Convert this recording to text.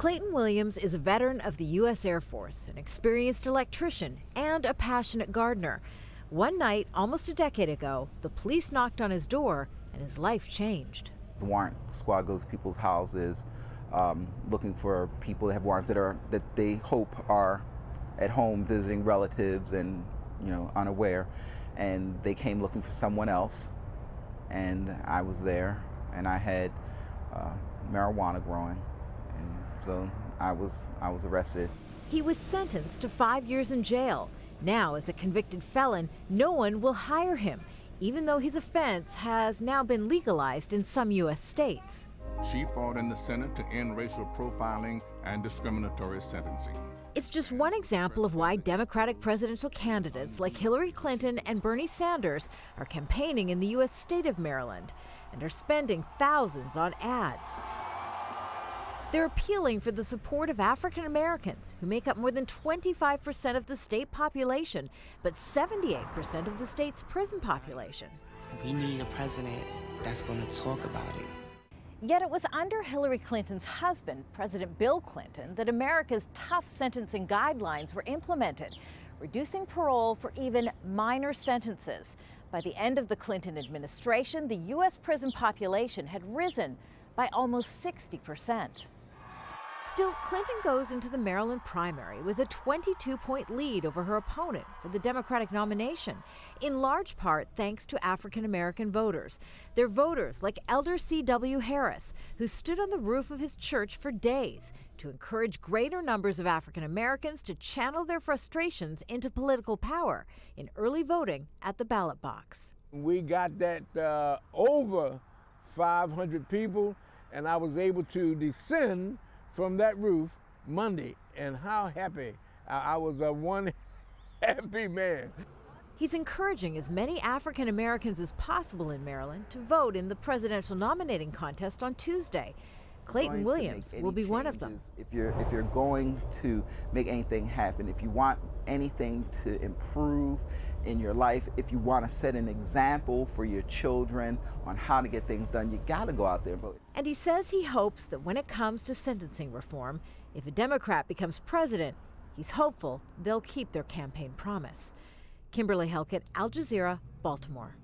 Clayton Williams is a veteran of the U.S. Air Force, an experienced electrician, and a passionate gardener. One night, almost a decade ago, the police knocked on his door and his life changed. The warrant squad goes to people's houses looking for people that have warrants that they hope are at home visiting relatives and unaware, and they came looking for someone else, and I was there, and I had marijuana growing, and so I was arrested. He was sentenced to 5 years in jail. Now, as a convicted felon, no one will hire him, even though his offense has now been legalized in some U.S. states. She fought in the Senate to end racial profiling and discriminatory sentencing. It's just one example of why Democratic presidential candidates like Hillary Clinton and Bernie Sanders are campaigning in the U.S. state of Maryland and are spending thousands on ads. They're appealing for the support of African Americans, who make up more than 25% of the state population, but 78% of the state's prison population. We need a president that's going to talk about it. Yet it was under Hillary Clinton's husband, President Bill Clinton, that America's tough sentencing guidelines were implemented, reducing parole for even minor sentences. By the end of the Clinton administration, the U.S. prison population had risen by almost 60%. Still, Clinton goes into the Maryland primary with a 22-point lead over her opponent for the Democratic nomination, in large part thanks to African-American voters. They're voters like Elder C.W. Harris, who stood on the roof of his church for days to encourage greater numbers of African-Americans to channel their frustrations into political power in early voting at the ballot box. We got that over 500 people, and I was able to descend from that roof Monday, and how happy. I was one happy man. He's encouraging as many African Americans as possible in Maryland to vote in the presidential nominating contest on Tuesday. Clayton Williams will be one of them. If you're going to make anything happen, if you want anything to improve in your life, if you want to set an example for your children on how to get things done, you got to go out there and vote. And he says he hopes that when it comes to sentencing reform, if a Democrat becomes president, he's hopeful they'll keep their campaign promise. Kimberly Halkett, Al Jazeera, Baltimore.